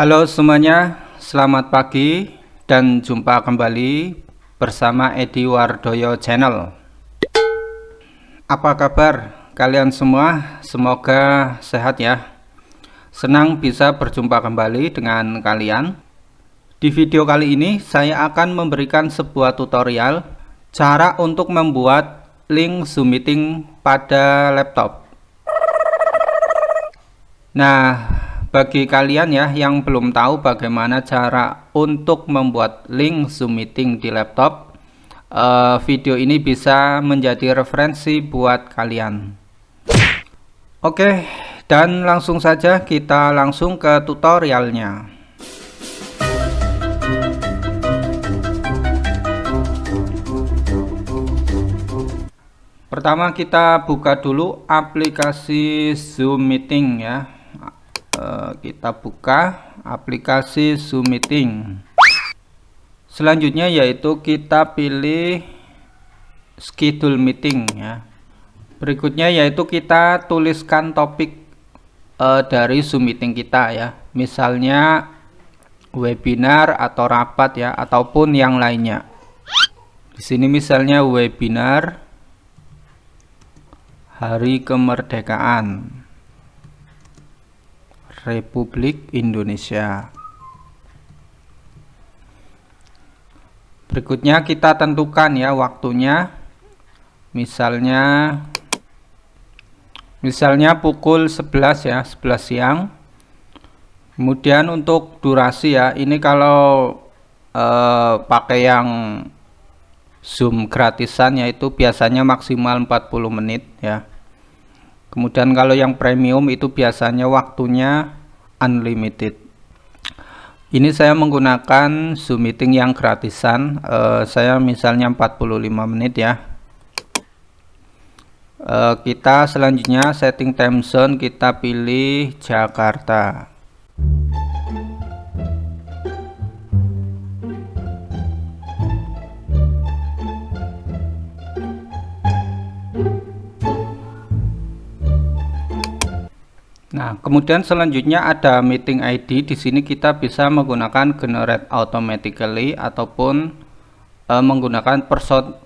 Halo semuanya, selamat pagi dan jumpa kembali bersama Edi Wardoyo Channel. Apa kabar kalian semua? Semoga sehat ya. Senang bisa berjumpa kembali dengan kalian. Di video kali ini saya akan memberikan sebuah tutorial cara untuk membuat link Zoom meeting pada laptop. Nah, bagi kalian ya yang belum tahu bagaimana cara untuk membuat link Zoom meeting di laptop, video ini bisa menjadi referensi buat kalian. Oke, dan langsung saja kita langsung ke tutorialnya. Pertama kita buka dulu aplikasi Zoom Meeting ya. Kita buka aplikasi Zoom Meeting. Selanjutnya yaitu kita pilih schedule meeting ya. Berikutnya yaitu kita tuliskan topik dari Zoom Meeting kita ya. Misalnya webinar atau rapat ya, ataupun yang lainnya. Di sini misalnya webinar Hari Kemerdekaan Republik Indonesia. Berikutnya kita tentukan ya waktunya. Misalnya pukul 11 ya, 11 siang. Kemudian untuk durasi ya, ini kalau pakai yang Zoom gratisan yaitu biasanya maksimal 40 menit ya. Kemudian kalau yang premium itu biasanya waktunya unlimited. Ini saya menggunakan Zoom Meeting yang gratisan. Saya misalnya 45 menit ya. Kita selanjutnya setting time zone, kita pilih Jakarta. Nah, kemudian selanjutnya ada meeting ID. Di sini kita bisa menggunakan generate automatically ataupun menggunakan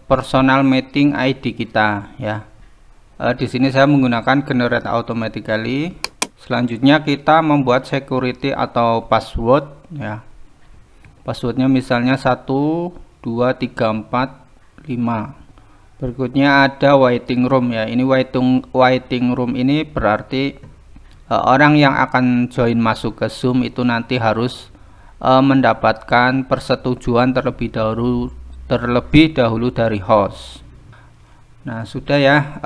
personal meeting ID kita ya. Di sini saya menggunakan generate automatically. Selanjutnya kita membuat security atau password ya. Passwordnya misalnya 1 2 3 4 5. Berikutnya ada waiting room ya. Ini waiting room ini berarti orang yang akan join masuk ke Zoom itu nanti harus mendapatkan persetujuan terlebih dahulu dari host. Nah, sudah ya.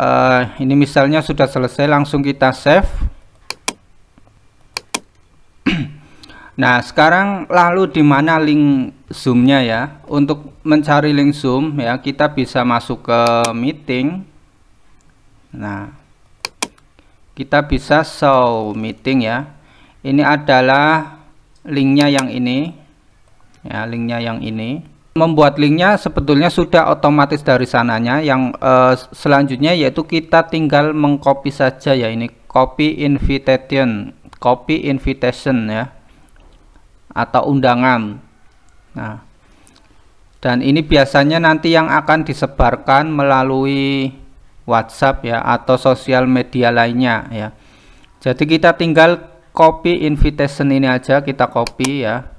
Ini misalnya sudah selesai, langsung kita save. Nah, sekarang lalu di mana link Zoom-nya ya? Untuk mencari link Zoom ya, kita bisa masuk ke meeting. Nah, kita bisa show meeting ya. Ini adalah linknya yang ini ya, linknya yang ini. Membuat linknya sebetulnya sudah otomatis dari sananya. Yang selanjutnya yaitu kita tinggal mengcopy saja ya. Ini copy invitation ya, atau undangan. Nah, dan ini biasanya nanti yang akan disebarkan melalui WhatsApp ya, atau sosial media lainnya ya. Jadi kita tinggal copy invitation ini aja, kita copy ya.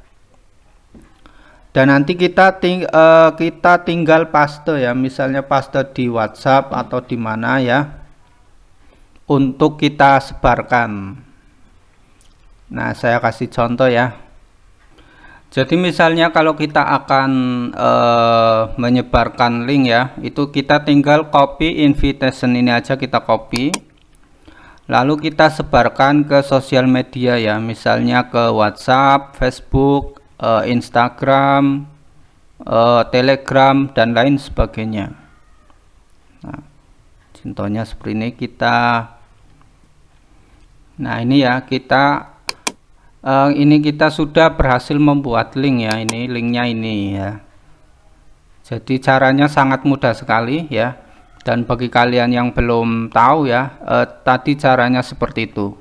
Dan nanti kita tinggal paste ya, misalnya paste di WhatsApp atau di mana ya, untuk kita sebarkan. Nah, saya kasih contoh ya. Jadi misalnya kalau kita akan menyebarkan link ya, itu kita tinggal copy invitation ini aja, kita copy. Lalu kita sebarkan ke sosial media ya, misalnya ke WhatsApp, Facebook, Instagram, Telegram, dan lain sebagainya. Nah, contohnya seperti ini Nah, ini ya, ini kita sudah berhasil membuat link ya. Ini linknya ini ya. Jadi caranya sangat mudah sekali ya. Dan bagi kalian yang belum tahu ya, tadi caranya seperti itu.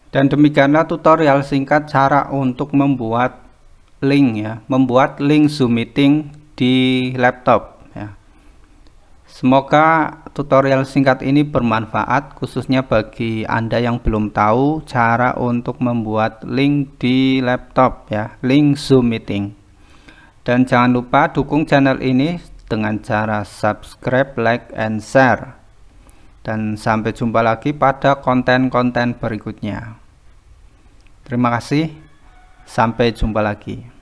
Dan demikianlah tutorial singkat cara untuk membuat link ya, membuat link Zoom meeting di laptop ya. Semoga tutorial singkat ini bermanfaat khususnya bagi Anda yang belum tahu cara untuk membuat link di laptop ya, link Zoom meeting. Dan jangan lupa dukung channel ini dengan cara subscribe, like, and share. Dan sampai jumpa lagi pada konten-konten berikutnya. Terima kasih, sampai jumpa lagi.